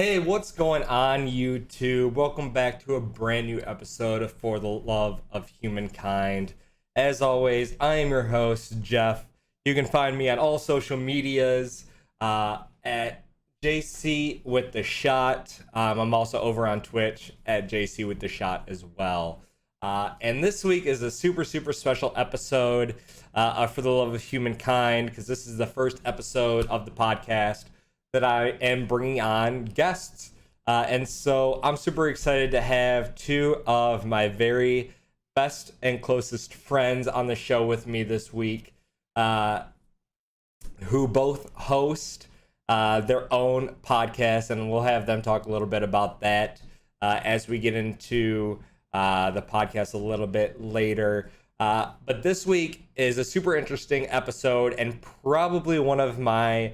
Hey, what's going on, YouTube? Welcome back to a brand new episode of For the Love of Humankind. As always, I am your host, Jeff. You can find me on all social medias at JC with the Shot. I'm also over on Twitch at JC with the Shot as well. And this week is a super special episode For the Love of Humankind, because this is the first episode of the podcast that I am bringing on guests. And so I'm super excited to have two of my very best and closest friends on the show with me this week, who both host their own podcast, and we'll have them talk a little bit about that as we get into the podcast a little bit later. But this week is a super interesting episode and probably one of my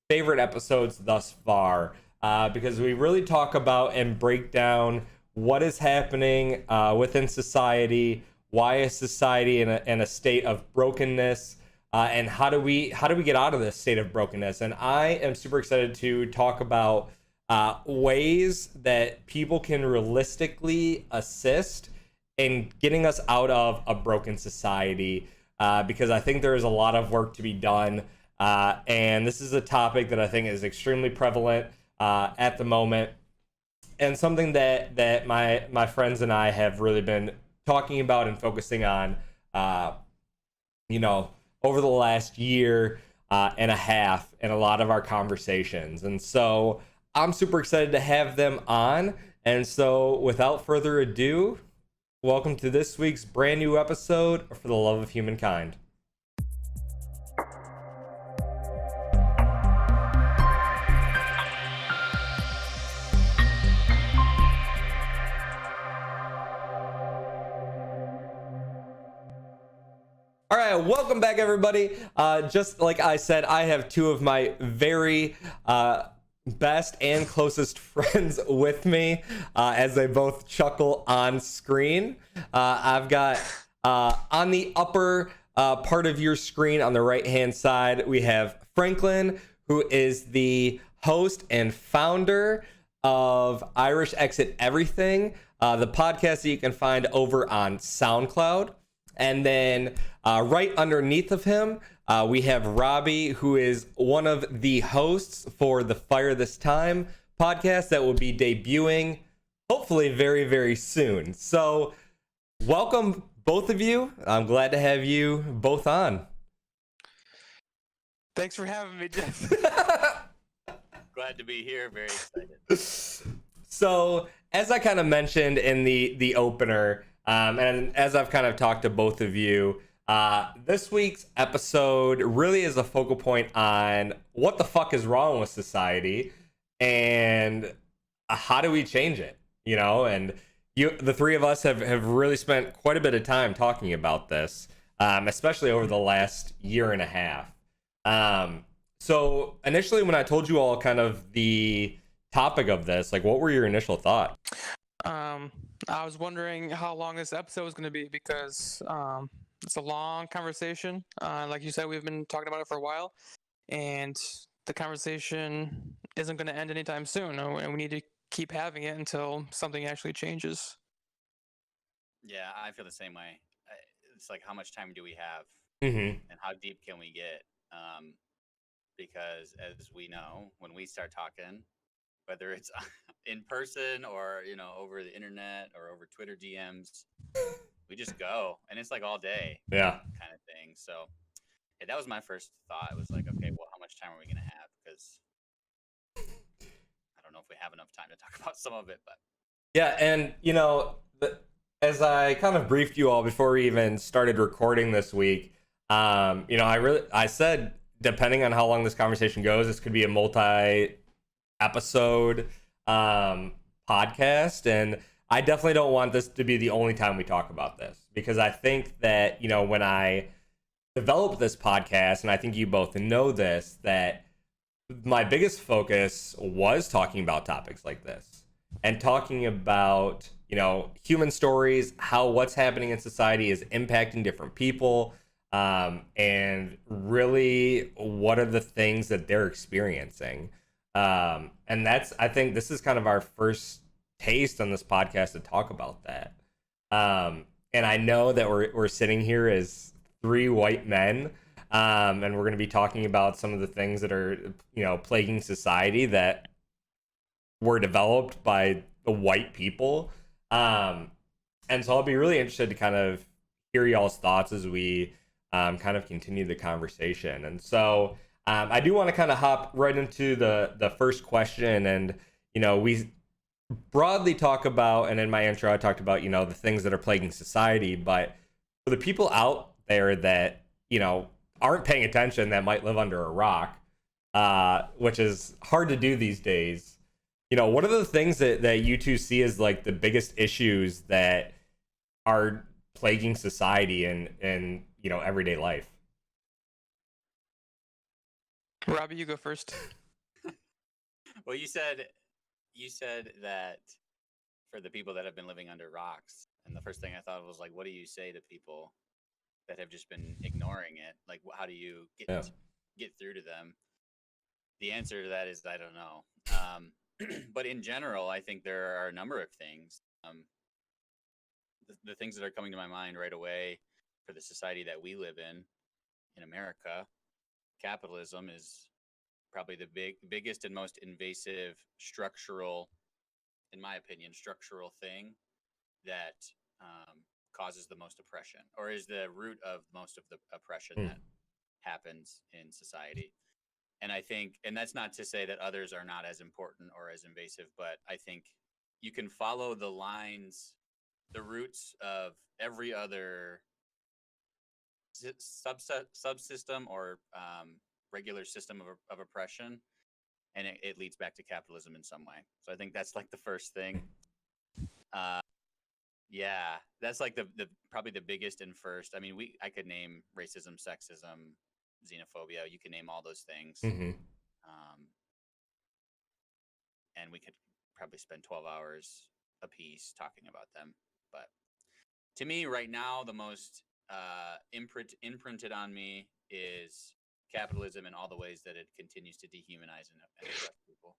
favorite episodes thus far, because we really talk about and break down what is happening within society, why is society in a state of brokenness, and how do we get out of this state of brokenness. And I am super excited to talk about ways that people can realistically assist in getting us out of a broken society, because I think there is a lot of work to be done. And this is a topic that I think is extremely prevalent at the moment, and something that my friends and I have really been talking about and focusing on, over the last year and a half in a lot of our conversations. And so I'm super excited to have them on. And so without further ado, welcome to this week's brand new episode of For the Love of Humankind. All right, welcome back, everybody. Just like I said, I have two of my very best and closest friends with me as they both chuckle on screen. I've got on the upper part of your screen on the right-hand side, we have Franklin, who is the host and founder of Irish Exit Everything, the podcast that you can find over on SoundCloud. And then right underneath of him, we have Robbie, who is one of the hosts for the Fire This Time podcast that will be debuting hopefully very soon. So welcome, both of you. I'm glad to have you both on. Thanks for having me, Jeff. Glad to be here. Very excited. So as I kind of mentioned in the opener, and as I've kind of talked to both of you, this week's episode really is a focal point on what the fuck is wrong with society and how do we change it, and the three of us have really spent quite a bit of time talking about this, especially over the last year and a half. So initially when I told you all kind of the topic of this, like, what were your initial thoughts? I was wondering how long this episode was going to be, because it's a long conversation. Like you said, we've been talking about it for a while, and the conversation isn't going to end anytime soon, and we need to keep having it until something actually changes. Yeah, I feel the same way. It's like, how much time do we have, Mm-hmm. and how deep can we get? Because as we know, when we start talking, whether it's in person or, over the internet or over Twitter DMs, we just go, and it's like all day, Yeah. kind of thing. So yeah, that was my first thought. It was like, okay, well, how much time are we going to have? Because I don't know if we have enough time to talk about some of it, but. Yeah, and as I kind of briefed you all before we even started recording this week, I said, depending on how long this conversation goes, this could be a multi-episode podcast, and I definitely don't want this to be the only time we talk about this, because I think that, when I developed this podcast, and I think you both know this, that my biggest focus was talking about topics like this and talking about, human stories, how what's happening in society is impacting different people, and really what are the things that they're experiencing. And I think this is kind of our first taste on this podcast to talk about that. And I know that we're sitting here as three white men, and we're going to be talking about some of the things that are, plaguing society that were developed by the white people. And so I'll be really interested to kind of hear y'all's thoughts as we kind of continue the conversation. And so I do want to kind of hop right into the first question. And, we broadly talk about, and in my intro, I talked about, the things that are plaguing society. But for the people out there that, aren't paying attention, that might live under a rock, which is hard to do these days. What are the things that you two see as like the biggest issues that are plaguing society and everyday life? Robbie, you go first. Well, you said that for the people that have been living under rocks, and the first thing I thought was like, what do you say to people that have just been ignoring it? Like, how do you get through to them? The answer to that is I don't know. But in general, I think there are a number of things. The things that are coming to my mind right away for the society that we live in America, capitalism is probably the biggest and most invasive structural, in my opinion, structural thing that causes the most oppression, or is the root of most of the oppression that happens in society. And I think, and that's not to say that others are not as important or as invasive, but I think you can follow the lines, the roots of every other subsystem or regular system of oppression, and it leads back to capitalism in some way. So I think that's like the first thing. Yeah, that's like the probably the biggest and first. I mean, I could name racism, sexism, xenophobia. You can name all those things, and we could probably spend 12 hours a piece talking about them. But to me, right now, the most imprinted on me is capitalism and all the ways that it continues to dehumanize and oppress people.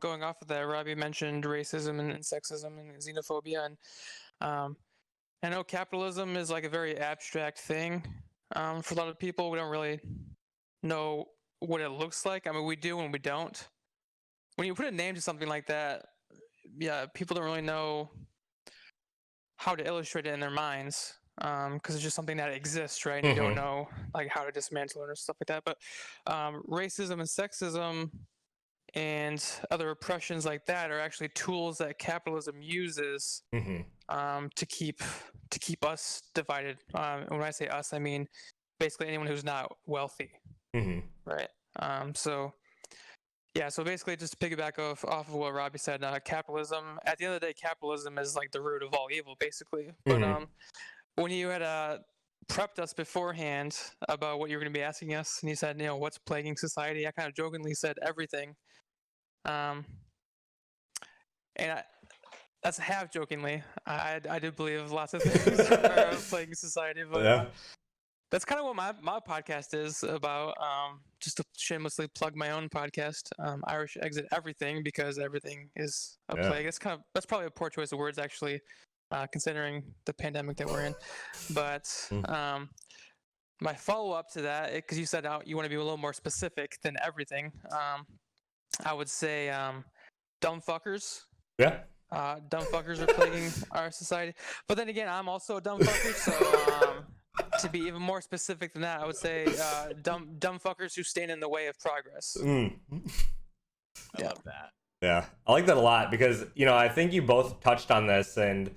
Going off of that, Robbie mentioned racism and sexism and xenophobia, and I know capitalism is like a very abstract thing for a lot of people. We don't really know what it looks like. I mean, we do and we don't. When you put a name to something like that, yeah, people don't really know how to illustrate it in their minds because it's just something that exists, right? And you don't know like how to dismantle it or stuff like that. But racism and sexism and other oppressions like that are actually tools that capitalism uses to keep us divided. And when I say us, I mean basically anyone who's not wealthy, right? So basically, just to piggyback off of what Robbie said, capitalism. At the end of the day, capitalism is like the root of all evil, basically. But when you had prepped us beforehand about what you were going to be asking us, and you said, what's plaguing society, I kind of jokingly said everything. That's half jokingly. I do believe lots of things are plaguing society, but that's kind of what my podcast is about. Just to shamelessly plug my own podcast, Irish Exit Everything, because everything is a plague. That's probably a poor choice of words, actually, considering the pandemic that we're in. But my follow-up to that, because you said you want to be a little more specific than everything, I would say dumb fuckers. Yeah. Dumb fuckers are plaguing our society. But then again, I'm also a dumb fucker, so to be even more specific than that, I would say dumb fuckers who stand in the way of progress. I love that. Yeah, I like that a lot because, I think you both touched on this, and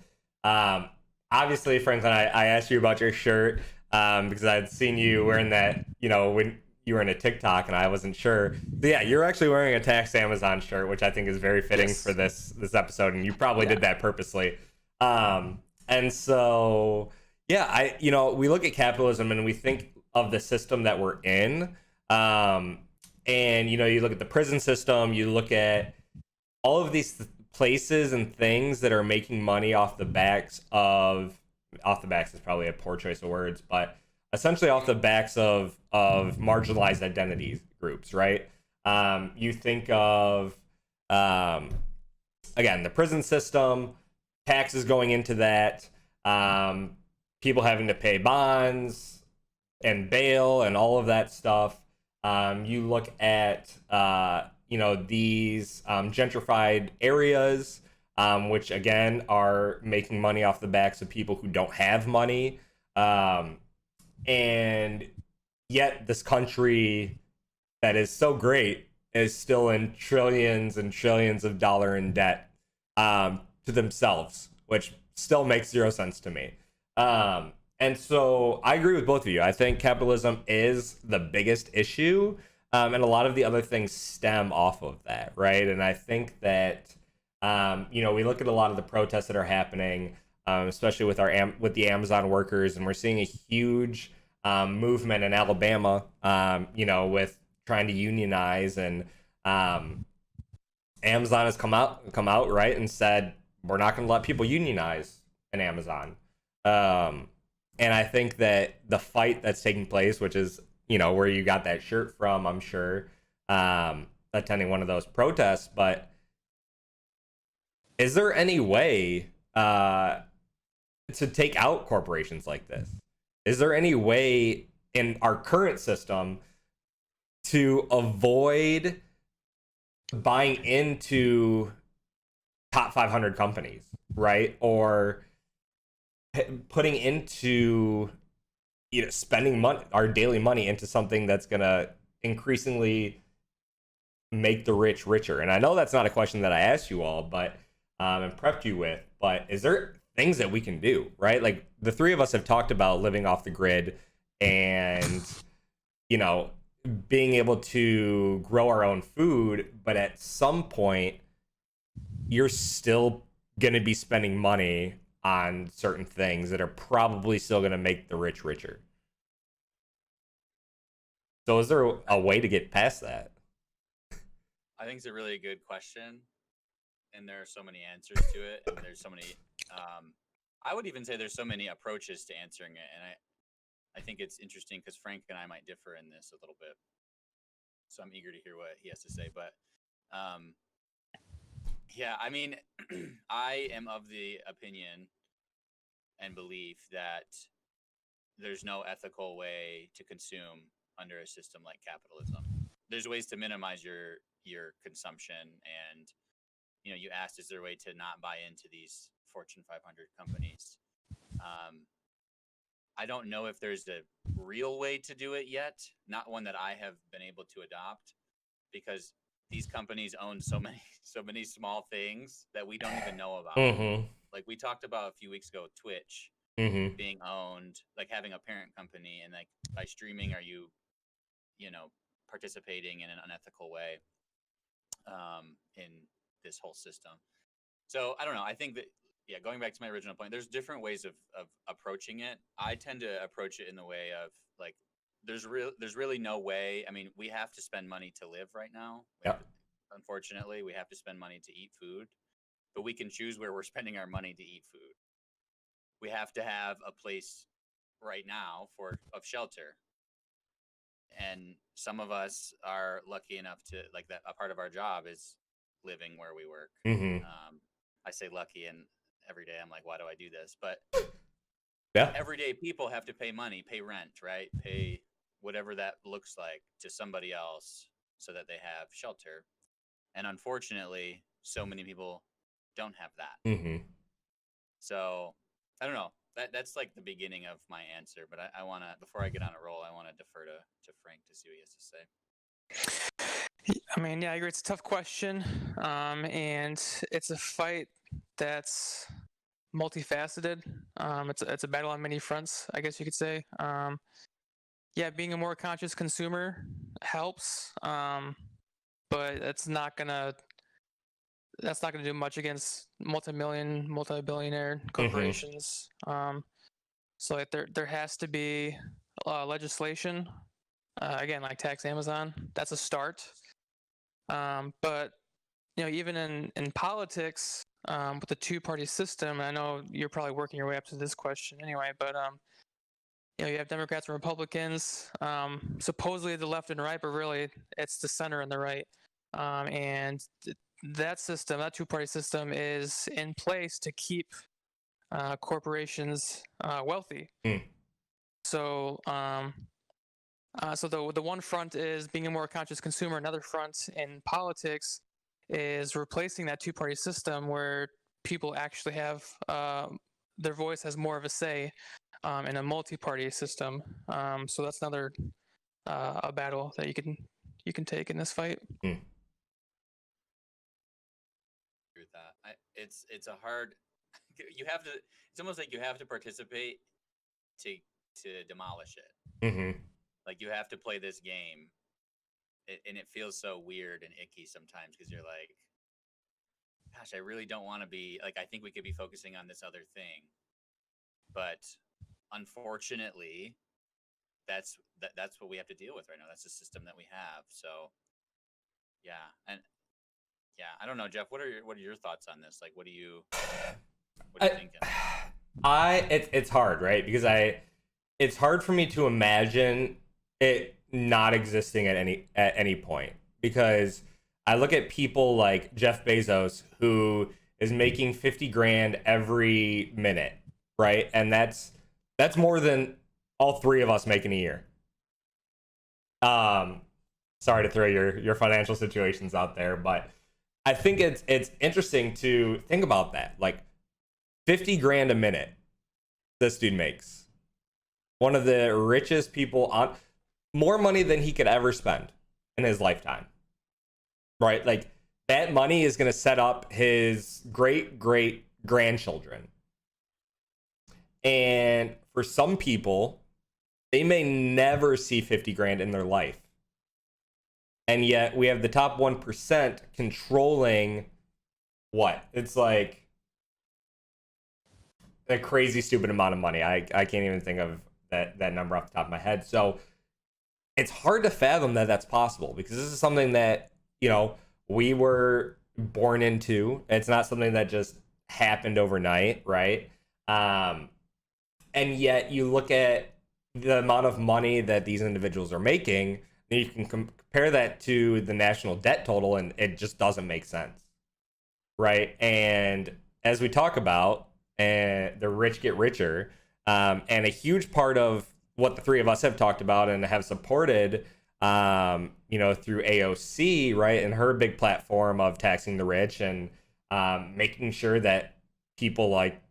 obviously, Franklin, I asked you about your shirt because I'd seen you wearing that, when you were in a TikTok, and I wasn't sure. But yeah, you're actually wearing a Tax Amazon shirt, which I think is very fitting for this episode, and you probably did that purposely. And so, yeah, we look at capitalism and we think of the system that we're in. And, you look at the prison system, you look at all of these places and things that are making money off the backs is probably a poor choice of words, but essentially off the backs of marginalized identity groups, right? You think of again the prison system, taxes going into that, people having to pay bonds and bail and all of that stuff. You look at these gentrified areas, which again are making money off the backs of people who don't have money, and yet this country that is so great is still in trillions and trillions of dollar in debt to themselves, which still makes zero sense to me. And so I agree with both of you. I think capitalism is the biggest issue, and a lot of the other things stem off of that, right? And I think that we look at a lot of the protests that are happening, especially with with the Amazon workers, and we're seeing a huge movement in Alabama, with trying to unionize, and Amazon has come out right and said we're not going to let people unionize in Amazon. And I think that the fight that's taking place, which is where you got that shirt from, I'm sure, attending one of those protests, but is there any way to take out corporations like this? Is there any way in our current system to avoid buying into top 500 companies, right? Or putting into spending money, our daily money, into something that's gonna increasingly make the rich richer? And I know that's not a question that I asked you all, but and prepped you with, but is there things that we can do, right? Like the three of us have talked about living off the grid and being able to grow our own food, but at some point you're still going to be spending money on certain things that are probably still going to make the rich richer. So is there a way to get past that? I think it's a really good question, and there are so many answers to it, and there's so many I would even say there's so many approaches to answering it, and I think it's interesting because Frank and I might differ in this a little bit, so I'm eager to hear what he has to say. But yeah, I mean, I am of the opinion and belief that there's no ethical way to consume under a system like capitalism. There's ways to minimize your consumption, and you asked, is there a way to not buy into these Fortune 500 companies? I don't know if there's a real way to do it yet, not one that I have been able to adopt, because these companies own so many small things that we don't even know about. Mm-hmm. Like we talked about a few weeks ago, Twitch Mm-hmm. being owned, like having a parent company, and like by streaming, are you participating in an unethical way in this whole system? So I don't know. I think that, yeah, going back to my original point, there's different ways of approaching it. I tend to approach it in the way of like, there's really no way. I mean, we have to spend money to live right now. Yeah. Unfortunately, we have to spend money to eat food, but we can choose where we're spending our money to eat food. We have to have a place right now of shelter. And some of us are lucky enough to, like, that a part of our job is living where we work. Mm-hmm. I say lucky, and every day I'm like, why do I do this? But Yeah. everyday people have to pay money, pay rent, right? Pay whatever that looks like to somebody else so that they have shelter. And unfortunately, so many people don't have that. Mm-hmm. So I don't know. That's like the beginning of my answer, but I want to, before I get on a roll, I want to defer to Frank to see what he has to say. I mean, yeah, I agree. It's a tough question, and it's a fight that's multifaceted. It's a battle on many fronts, I guess you could say. Yeah, being a more conscious consumer helps, but that's not gonna do much against multi-billionaire corporations. So there has to be legislation, again, like tax Amazon. That's a start. But even in politics, with the two-party system, I know you're probably working your way up to this question anyway, but you have Democrats and Republicans, supposedly the left and right, but really it's the center and the right. And that system, that two-party system, is in place to keep corporations wealthy. Mm. So, so the one front is being a more conscious consumer. Another front in politics is replacing that two-party system where people actually have their voice has more of a say in a multi-party system. So that's another a battle that you can take in this fight. Mm. With that, it's a hard. You have to. It's almost like you have to participate to demolish it. Mm-hmm. Like you have to play this game, and it feels so weird and icky sometimes because you're like, gosh, I really don't want to be like. I think we could be focusing on this other thing, but unfortunately, that's what we have to deal with right now. That's the system that we have. So, yeah, and yeah, I don't know, Jeff. What are your thoughts on this? Like, what are you thinking? It's hard, right? Because it's hard for me to imagine it not existing at any point, because I look at people like Jeff Bezos, who is making 50 grand every minute, right? And that's more than all three of us make in a year. Sorry to throw your financial situations out there, but I think it's interesting to think about that. Like 50 grand a minute this dude makes. One of the richest people on, more money than he could ever spend in his lifetime. Right? Like that money is going to set up his great grandchildren. And for some people, they may never see 50 grand in their life. And yet we have the top 1% controlling what? It's like a crazy stupid amount of money. I can't even think of that number off the top of my head. So it's hard to fathom that that's possible, because this is something that, we were born into. It's not something that just happened overnight, right? And yet you look at the amount of money that these individuals are making, and you can compare that to the national debt total, and it just doesn't make sense, right? And as we talk about, and the rich get richer, and a huge part of what the three of us have talked about and have supported, through AOC, right, and her big platform of taxing the rich and making sure that people like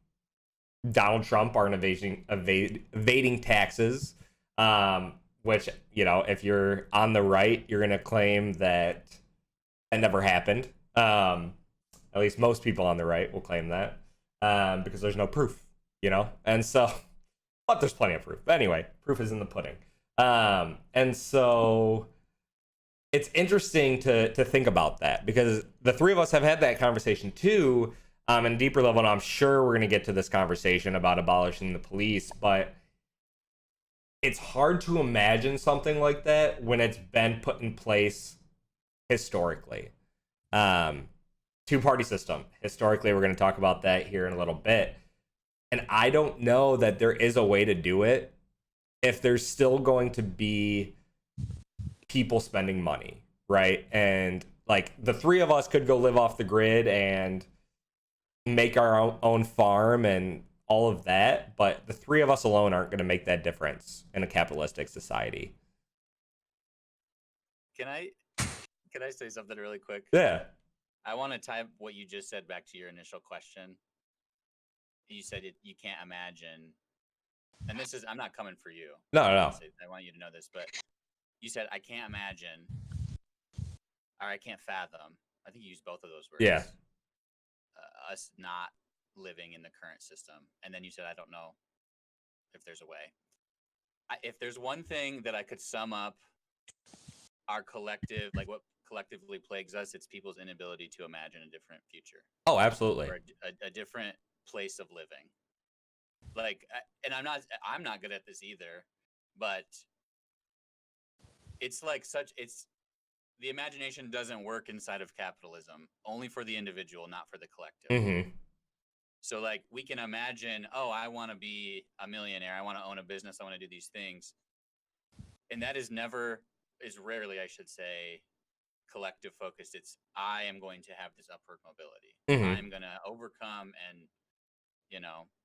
Donald Trump aren't evading taxes, which, if you're on the right, you're going to claim that never happened. At least most people on the right will claim that, because there's no proof, and so, but there's plenty of proof. But anyway, proof is in the pudding. And so it's interesting to think about that, because the three of us have had that conversation too, on a deeper level, and I'm sure we're going to get to this conversation about abolishing the police, but it's hard to imagine something like that when it's been put in place historically. Two-party system. Historically, we're going to talk about that here in a little bit. And I don't know that there is a way to do it if there's still going to be people spending money, right? And like the three of us could go live off the grid and make our own farm and all of that, but the three of us alone aren't going to make that difference in a capitalistic society. Can I say something really quick? Yeah. I want to tie what you just said back to your initial question. You said you can't imagine, and this is, I'm not coming for you. No. I want you to know this, but you said I can't imagine, or I can't fathom. I think you used both of those words. Yeah. Us not living in the current system, and then you said I don't know if there's a way. If there's one thing that I could sum up our collective, like what collectively plagues us, it's people's inability to imagine a different future. Oh, absolutely. Or a different place of living. Like, and I'm not good at this either, but it's like the imagination doesn't work inside of capitalism, only for the individual, not for the collective. Mm-hmm. So like we can imagine, oh, I want to be a millionaire. I want to own a business. I want to do these things. And that is rarely, I should say, collective focused. It's I am going to have this upward mobility. I'm going to overcome and,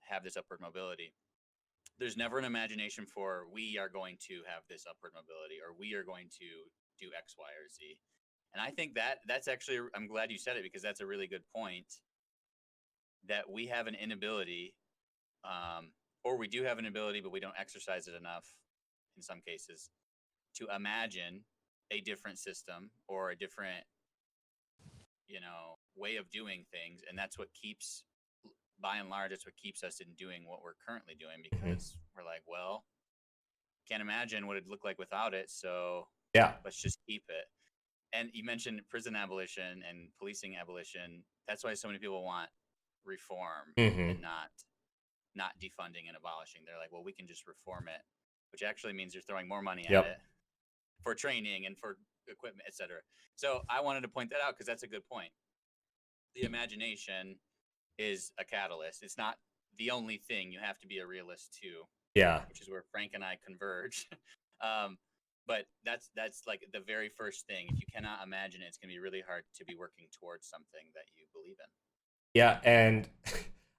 have this upward mobility. There's never an imagination for we are going to have this upward mobility or we are going to do X, Y, or Z. And I think that's actually, I'm glad you said it because that's a really good point, that we have an inability, or we do have an ability, but we don't exercise it enough in some cases to imagine a different system or a different, way of doing things. And that's what keeps, by and large, that's what keeps us in doing what we're currently doing, because we're like, well, can't imagine what it'd look like without it. So yeah, let's just keep it. And you mentioned prison abolition and policing abolition. That's why so many people want reform and not defunding and abolishing. They're like, well, we can just reform it, which actually means you're throwing more money at it for training and for equipment, etc. So I wanted to point that out because that's a good point. The imagination is a catalyst. It's not the only thing. You have to be a realist too. Yeah. Which is where Frank and I converge. But that's like the very first thing. If you cannot imagine it, it's going to be really hard to be working towards something that you believe in. Yeah, and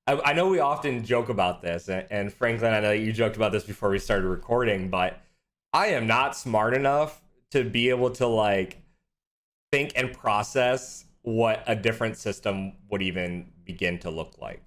I know we often joke about this, and Franklin, I know you joked about this before we started recording, but I am not smart enough to be able to like think and process what a different system would even begin to look like.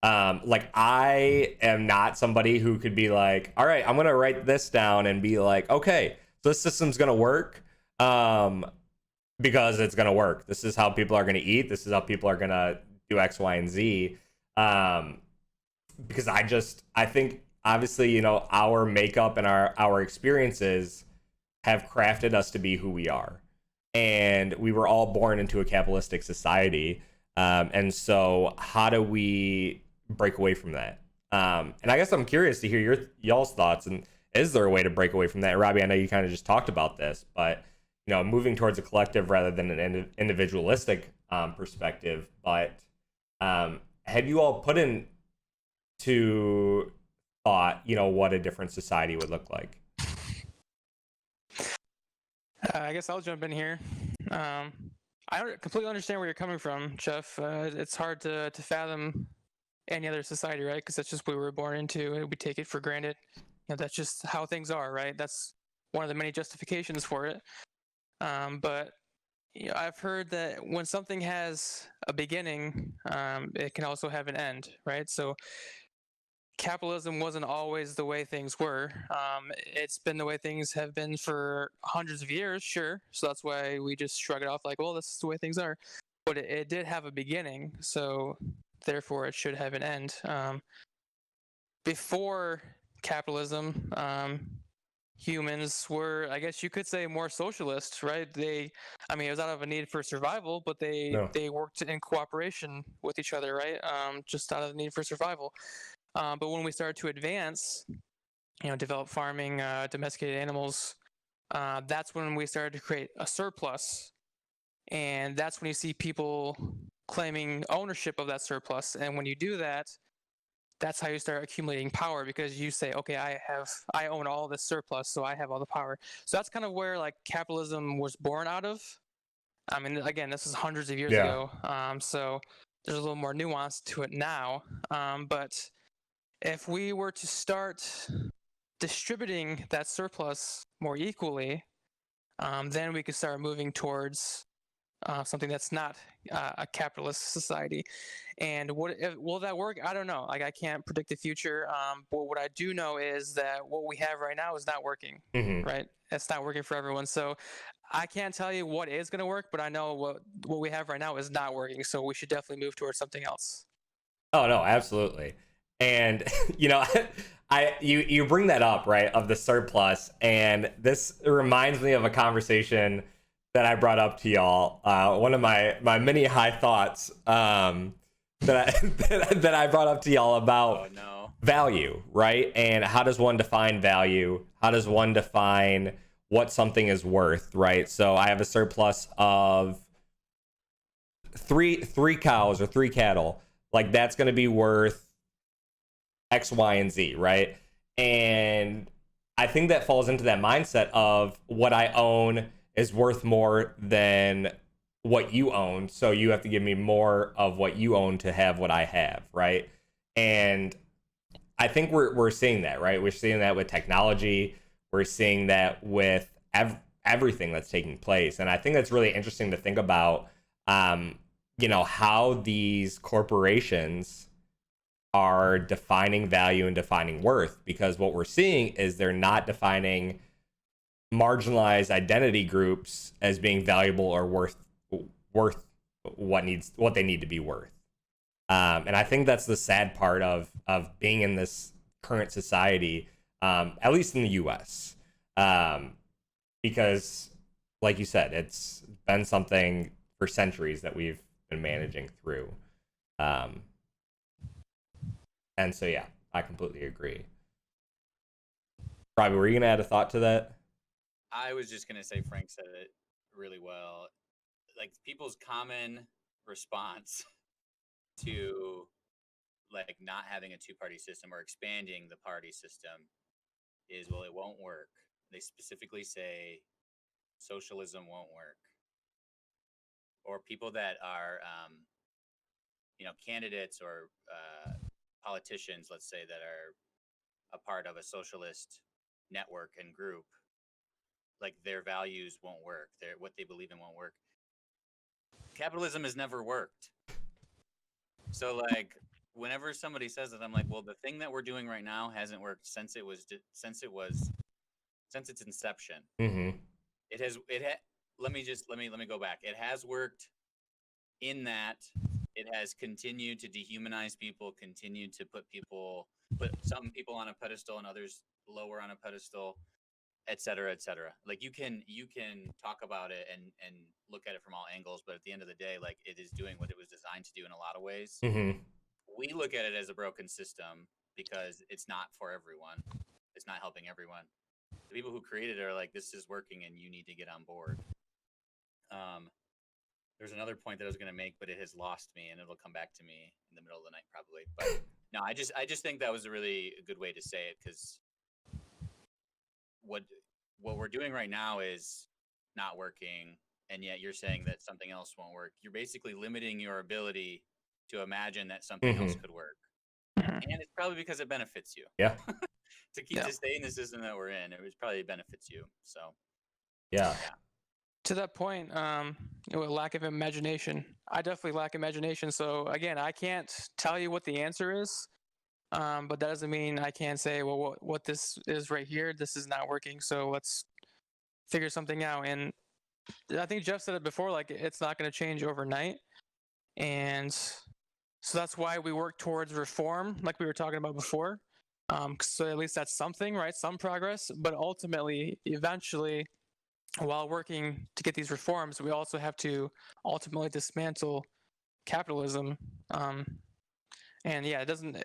Like I am not somebody who could be like, all right, I'm going to write this down and be like, okay, so this system's going to work because it's going to work. This is how people are going to eat. This is how people are going to do X, Y, and Z. Because I think obviously, our makeup and our experiences have crafted us to be who we are. And we were all born into a capitalistic society. And so how do we break away from that? And I guess I'm curious to hear y'all's thoughts. And is there a way to break away from that? Robbie, I know you kind of just talked about this, but moving towards a collective rather than an individualistic perspective. But have you all put into thought, what a different society would look like? I guess I'll jump in here. I completely understand where you're coming from, Jeff. It's hard to fathom any other society, right? Because that's just what we were born into, and we take it for granted. That's just how things are, right? That's one of the many justifications for it. But I've heard that when something has a beginning, it can also have an end, right? So capitalism wasn't always the way things were. It's been the way things have been for hundreds of years, sure. So that's why we just shrug it off like, well, this is the way things are. But it did have a beginning, so therefore it should have an end. Before capitalism, humans were, I guess you could say, more socialist, right? It was out of a need for survival, but they worked in cooperation with each other, right? Just out of the need for survival. But when we started to advance, develop farming, domesticated animals, that's when we started to create a surplus. And that's when you see people claiming ownership of that surplus. And when you do that, that's how you start accumulating power, because you say, okay, I own all this surplus, so I have all the power. So that's kind of where like capitalism was born out of. I mean, again, this is hundreds of years ago. So there's a little more nuance to it now. But if we were to start distributing that surplus more equally, then we could start moving towards something that's not a capitalist society. And will that work? I don't know. Like, I can't predict the future. But what I do know is that what we have right now is not working, right? It's not working for everyone. So I can't tell you what is going to work, but I know what we have right now is not working. So we should definitely move towards something else. Oh, no, absolutely. And, you bring that up, right, of the surplus. And this reminds me of a conversation that I brought up to y'all. One of my many high thoughts that I brought up to y'all about value, right? And how does one define value? How does one define what something is worth, right? So I have a surplus of three cows or three cattle. like that's going to be worth X, Y, and Z, right? And I think that falls into that mindset of what I own is worth more than what you own. So you have to give me more of what you own to have what I have, right? And I think we're seeing that, right? We're seeing that with technology. We're seeing that with everything that's taking place. And I think that's really interesting to think about, how these corporations are defining value and defining worth, because what we're seeing is they're not defining marginalized identity groups as being valuable or worth what they need to be worth. And I think that's the sad part of being in this current society, at least in the U.S. Because, like you said, it's been something for centuries that we've been managing through. And so, yeah, I completely agree. Robbie, were you going to add a thought to that? I was just going to say Frank said it really well. Like, people's common response to like not having a two-party system or expanding the party system is, well, it won't work. They specifically say socialism won't work. Or people that are candidates or politicians, let's say, that are a part of a socialist network and group, like their values won't work, what they believe in won't work. Capitalism has never worked. So like whenever somebody says that, I'm like, well, the thing that we're doing right now hasn't worked since its inception. Mm-hmm. Let me go back. It has worked in that it has continued to dehumanize people, continued to put some people on a pedestal and others lower on a pedestal, et cetera, et cetera. Like you can talk about it and look at it from all angles, but at the end of the day, like it is doing what it was designed to do in a lot of ways. Mm-hmm. We look at it as a broken system because it's not for everyone. It's not helping everyone. The people who created it are like, this is working and you need to get on board. There's another point that I was going to make, but it has lost me and it'll come back to me in the middle of the night probably. But no, I just think that was a really good way to say it, because what we're doing right now is not working, and yet you're saying that something else won't work. You're basically limiting your ability to imagine that something else could work. And it's probably because it benefits you. Yeah. to stay in the system that we're in, it probably benefits you. So Yeah. To that point, lack of imagination. I definitely lack imagination. So again, I can't tell you what the answer is, but that doesn't mean I can't say, well, what this is right here, this is not working. So let's figure something out. And I think Jeff said it before, like it's not going to change overnight. And so that's why we work towards reform, like we were talking about before. So at least that's something, right? Some progress. But ultimately, eventually, while working to get these reforms, we also have to ultimately dismantle capitalism. And yeah, it doesn't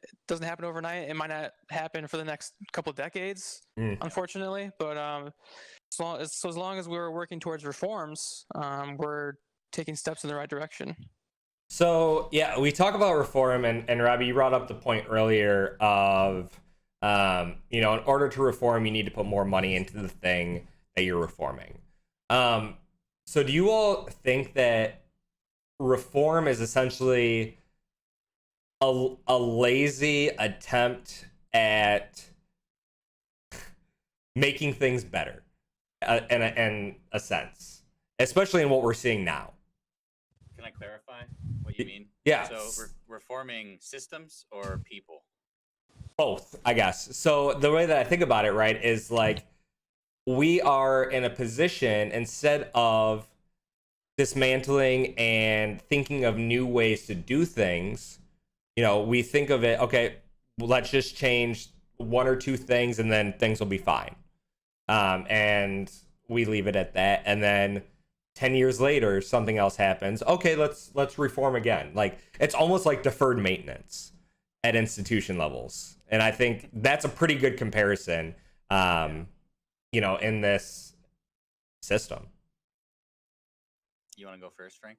happen overnight. It might not happen for the next couple of decades, unfortunately. But as long as we're working towards reforms, we're taking steps in the right direction. So yeah, we talk about reform, and Robbie, you brought up the point earlier of, in order to reform, you need to put more money into the thing that you're reforming. So do you all think that reform is essentially a lazy attempt at making things better, in a sense, especially in what we're seeing now? Can I clarify what you mean? Yeah. So reforming systems or people? Both, I guess. So the way that I think about it, right, is like we are in a position, instead of dismantling and thinking of new ways to do things, we think of it, okay, let's just change one or two things and then things will be fine. And we leave it at that. And then 10 years later, something else happens. Okay, let's reform again. Like it's almost like deferred maintenance at institution levels. And I think that's a pretty good comparison, in this system. You want to go first, Frank?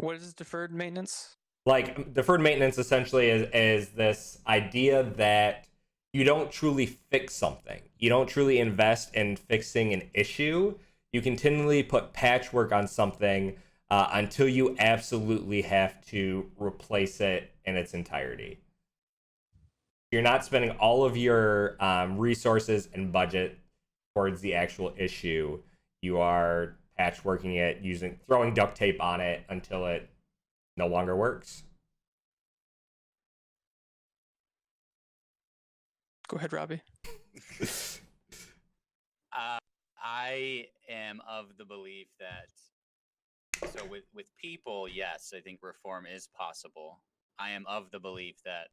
What is deferred maintenance? Like deferred maintenance essentially is this idea that you don't truly fix something. You don't truly invest in fixing an issue. You continually put patchwork on something until you absolutely have to replace it in its entirety. You're not spending all of your resources and budget towards the actual issue. You are patchworking it, throwing duct tape on it until it no longer works. Go ahead, Robbie. I am of the belief that with people, yes, I think reform is possible. I am of the belief that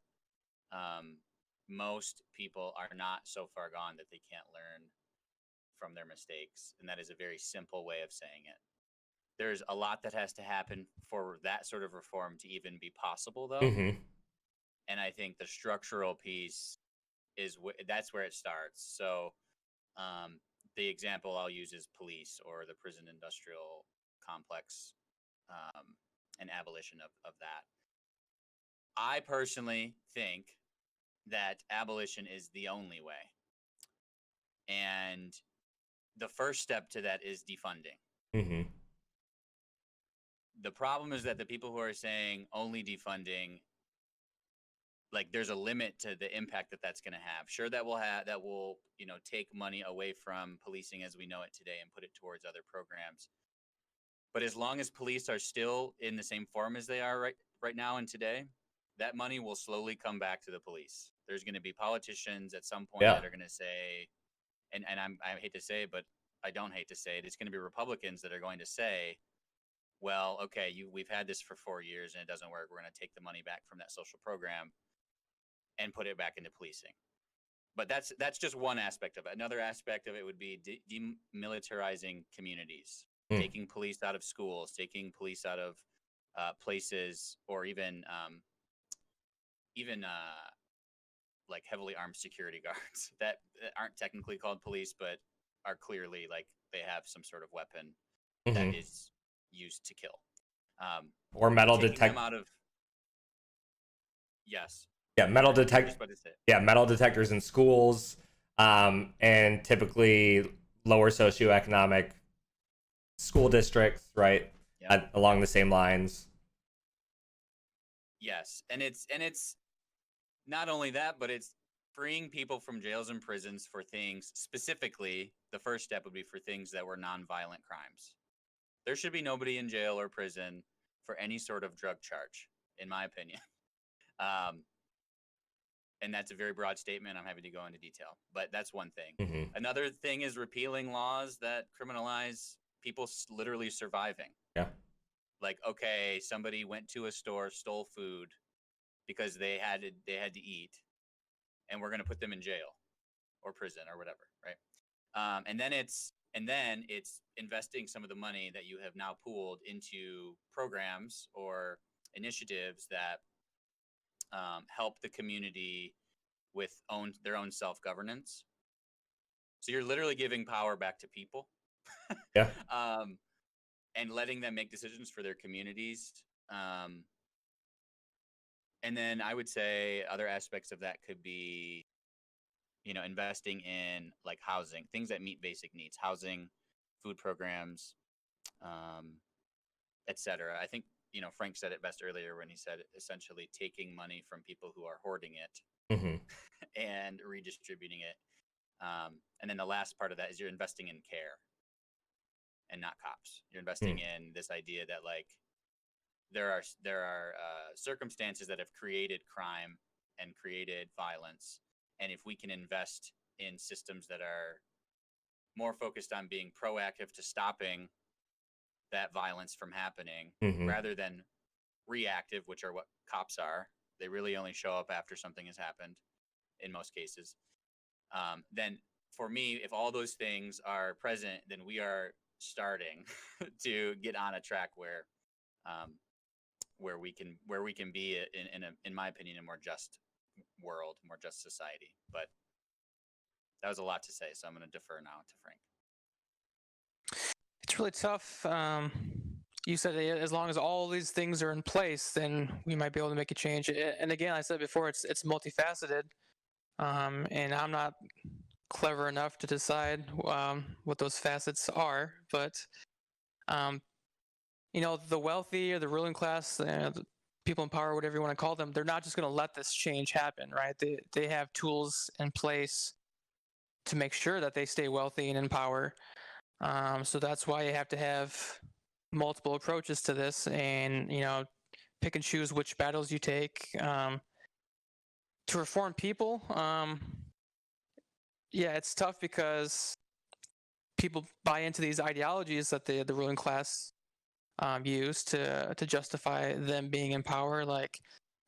most people are not so far gone that they can't learn from their mistakes, and that is a very simple way of saying it. There's a lot that has to happen for that sort of reform to even be possible, though. Mm-hmm. And I think the structural piece that's where it starts. So the example I'll use is police or the prison industrial complex and abolition of that. I personally think that abolition is the only way. And the first step to that is defunding. Mm-hmm. The problem is that the people who are saying only defunding, like there's a limit to the impact that that's going to have. Sure, that will take money away from policing as we know it today and put it towards other programs. But as long as police are still in the same form as they are right now and today, that money will slowly come back to the police. There's going to be politicians at some point that are going to say, and I hate to say it, but I don't hate to say it, it's going to be Republicans that are going to say, well, okay, we've had this for 4 years and it doesn't work. We're going to take the money back from that social program and put it back into policing. But that's just one aspect of it. Another aspect of it would be demilitarizing communities, taking police out of schools, taking police out of places, or even like heavily armed security guards that aren't technically called police, but are clearly like they have some sort of weapon that is used to kill. Or metal detectors. Yes. Yeah, metal detectors in schools, and typically lower socioeconomic school districts, right? Yep. Along the same lines. Yes, and it's not only that, but it's freeing people from jails and prisons for things. Specifically, the first step would be for things that were nonviolent crimes. There should be nobody in jail or prison for any sort of drug charge, in my opinion. And that's a very broad statement. I'm happy to go into detail, but that's one thing. Mm-hmm. Another thing is repealing laws that criminalize people literally surviving. Yeah. Like, okay, somebody went to a store, stole food because they had to eat, and we're going to put them in jail or prison or whatever, right? And then it's investing some of the money that you have now pooled into programs or initiatives that help the community with their own self-governance. So you're literally giving power back to people. Yeah. And letting them make decisions for their communities. And then I would say other aspects of that could be, investing in like housing, things that meet basic needs, housing, food programs, et cetera. I think, Frank said it best earlier when he said essentially taking money from people who are hoarding it and redistributing it. And then the last part of that is you're investing in care and not cops. You're investing in this idea that like there are circumstances that have created crime and created violence, and if we can invest in systems that are more focused on being proactive to stopping that violence from happening rather than reactive, which are what cops are. They really only show up after something has happened in most cases. Then for me, if all those things are present, then we are starting to get on a track where we can be in my opinion, a more just world, more just society. But that was a lot to say, so I'm going to defer now to Frank. It's really tough. you said as long as all these things are in place, then we might be able to make a change. And again, I said before, it's multifaceted, and I'm not clever enough to decide what those facets are. But the wealthy or the ruling class, the people in power, whatever you want to call them, they're not just going to let this change happen, right? They have tools in place to make sure that they stay wealthy and in power. So that's why you have to have multiple approaches to this, and pick and choose which battles you take. To reform people, yeah, it's tough because people buy into these ideologies that the ruling class use to justify them being in power. Like,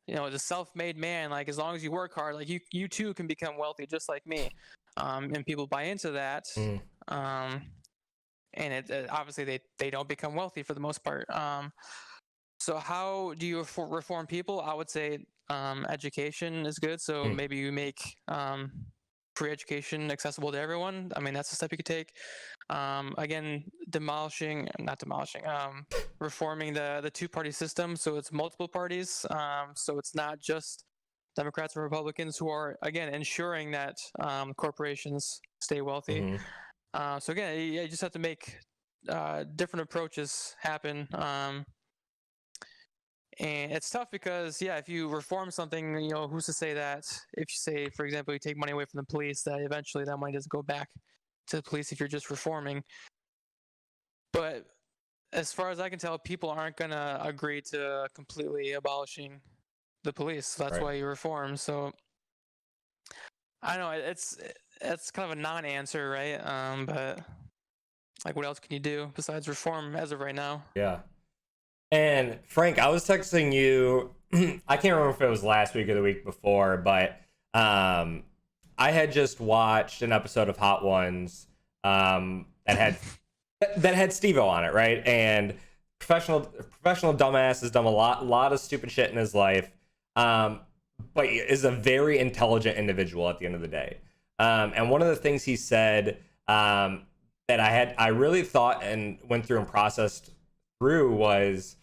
the self-made man, like as long as you work hard, like you too can become wealthy just like me. And people buy into that. And it obviously they don't become wealthy for the most part. So how do you reform people? I would say education is good. So maybe you make free education accessible to everyone. I mean, that's a step you could take. Again, reforming the two-party system, so it's multiple parties. So it's not just Democrats and Republicans who are, again, ensuring that corporations stay wealthy. So again, you just have to make different approaches happen. And it's tough because, yeah, if you reform something, who's to say that if you say, for example, you take money away from the police, that eventually that money doesn't go back to the police if you're just reforming. But as far as I can tell, people aren't going to agree to completely abolishing the police. So that's why you reform. So I don't know, it's kind of a non-answer, right? But like, what else can you do besides reform as of right now? Yeah. And Frank, I was texting you. I can't remember if it was last week or the week before, but I had just watched an episode of Hot Ones that had Steve-O on it, right? And professional dumbass has done a lot of stupid shit in his life, but is a very intelligent individual at the end of the day. And one of the things he said that I really thought and went through and processed through was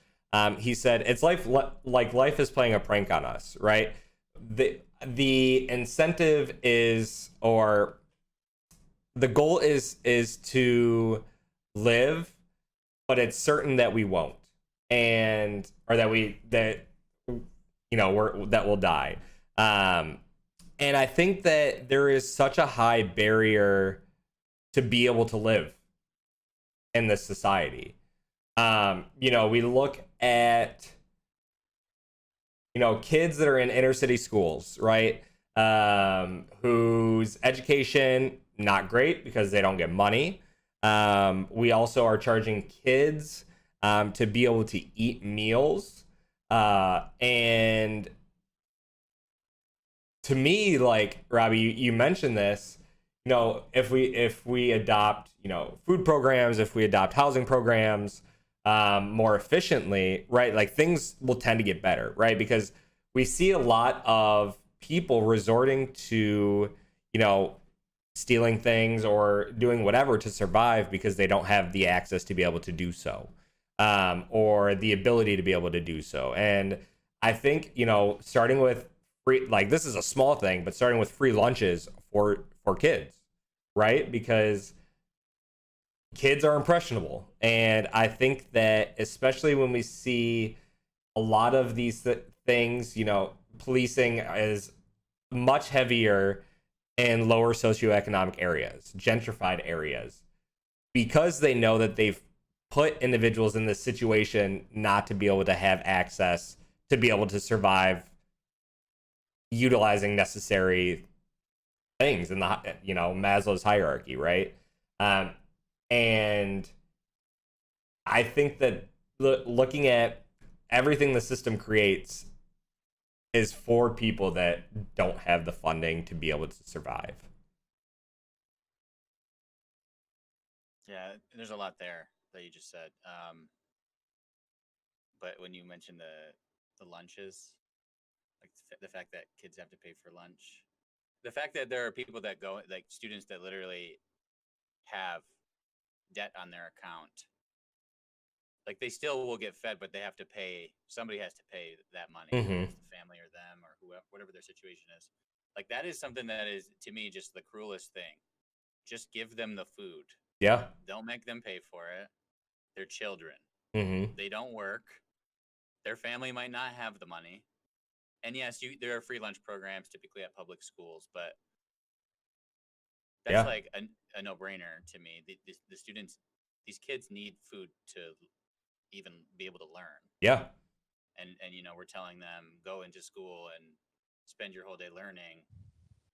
he said it's like life is playing a prank on us, right? The incentive is, or the goal is to live, but it's certain that we won't, and or that we'll die. And I think that there is such a high barrier to be able to live in this society. We look at, kids that are in inner city schools, right? Whose education, not great because they don't get money. We also are charging kids to be able to eat meals. And to me, like, Robbie, you mentioned this, if we adopt, food programs, if we adopt housing programs more efficiently, right? Like, things will tend to get better, right? Because we see a lot of people resorting to, stealing things or doing whatever to survive because they don't have the access to be able to do so, or the ability to be able to do so. And I think, starting with free, like, this is a small thing, but starting with free lunches for kids, right? Because kids are impressionable. And I think that especially when we see a lot of these things, policing is much heavier in lower socioeconomic areas, gentrified areas, because they know that they've put individuals in this situation not to be able to have access to be able to survive utilizing necessary things in the Maslow's hierarchy, right? And I think that looking at everything the system creates is for people that don't have the funding to be able to survive. Yeah, there's a lot there that you just said. But when you mentioned the lunches, like the fact that kids have to pay for lunch, the fact that there are people that go, like students that literally have debt on their account like they still will get fed, but they have to pay. Somebody has to pay that money, Mm-hmm. whether it's the family or them or whoever, whatever their situation is. Like that is something that is to me just the cruelest thing. Just give them the food. Yeah. Don't make them pay for it. They're children. Mm-hmm. They don't work. Their family might not have the money. And yes, there are free lunch programs typically at public schools, but that's Yeah. like a no-brainer to me. The students, these kids need food to even be able to learn. Yeah. And you know, we're telling them go into school and spend your whole day learning.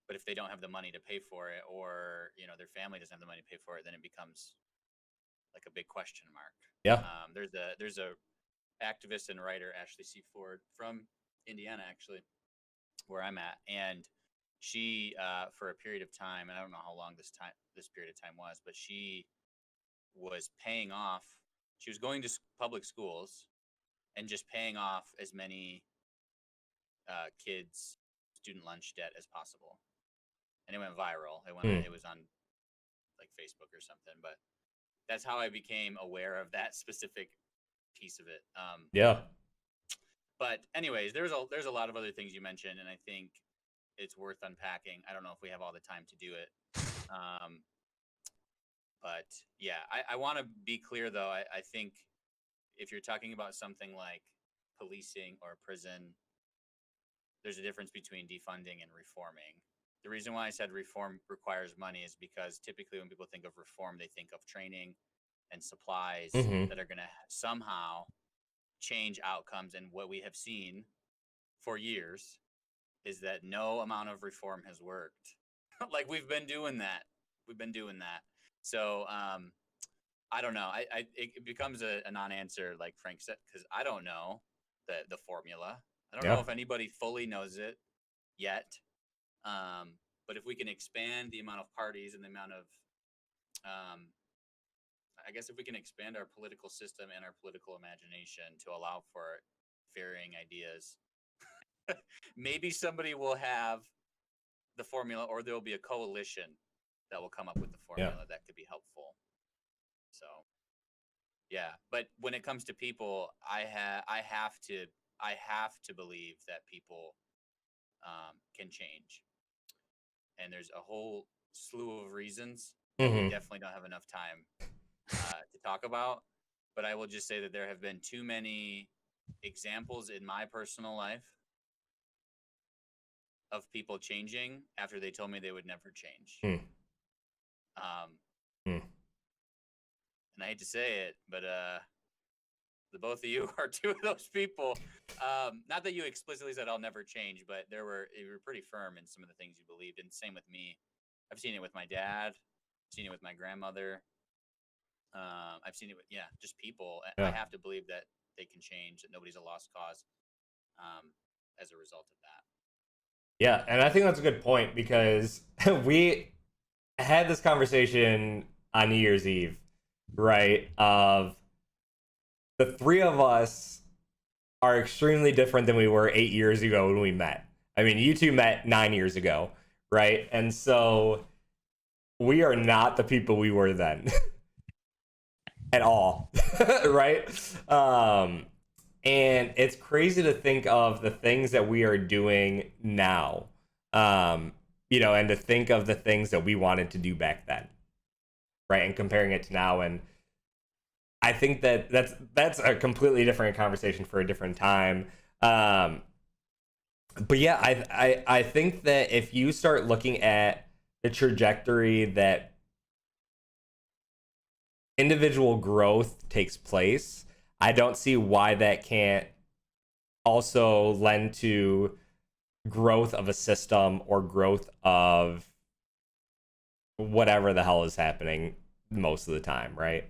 But if they don't have the money to pay for it, or you know, their family doesn't have the money to pay for it, then it becomes like a big question mark. Yeah. There's a activist and writer, Ashley C. Ford, from Indiana, actually, where I'm at, and she for a period of time, and I don't know how long this period of time was, but she was paying off. She was going to public schools and just paying off as many kids' student lunch debt as possible, and it went viral. It was on like Facebook or something, but that's how I became aware of that specific piece of it. Yeah. But anyways, there's a lot of other things you mentioned, and I think it's worth unpacking. I don't know if we have all the time to do it. But yeah, I want to be clear though. I think if you're talking about something like policing or prison, there's a difference between defunding and reforming. The reason why I said reform requires money is because typically when people think of reform, they think of training and supplies Mm-hmm. that are going to somehow change outcomes. And what we have seen for years is that no amount of reform has worked. Like we've been doing that. So I don't know. It becomes a non-answer, like Frank said, because I don't know the formula. I don't know if anybody fully knows it yet. But if we can expand the amount of parties and the amount of, I guess if we can expand our political system and our political imagination to allow for varying ideas, maybe somebody will have the formula, or there will be a coalition that will come up with the formula that could be helpful. So, yeah. But when it comes to people, I have to believe that people can change. And there's a whole slew of reasons that we definitely don't have enough time to talk about. But I will just say that there have been too many examples in my personal life of people changing after they told me they would never change. And I hate to say it, but the both of you are two of those people. Not that you explicitly said I'll never change, but you were pretty firm in some of the things you believed. And same with me. I've seen it with my dad. I've seen it with my grandmother. I've seen it with just people. I have to believe that they can change, that nobody's a lost cause as a result of that. Yeah, and I think that's a good point because we had this conversation on New Year's Eve, right? Of the three of us are extremely different than we were 8 years ago when we met. I mean, you two met 9 years ago, right? And so we are not the people we were then at all, right? And it's crazy to think of the things that we are doing now, and to think of the things that we wanted to do back then, right? And comparing it to now. And I think that that's a completely different conversation for a different time. But yeah, I think that if you start looking at the trajectory that individual growth takes place, I don't see why that can't also lend to growth of a system or growth of whatever the hell is happening most of the time, right?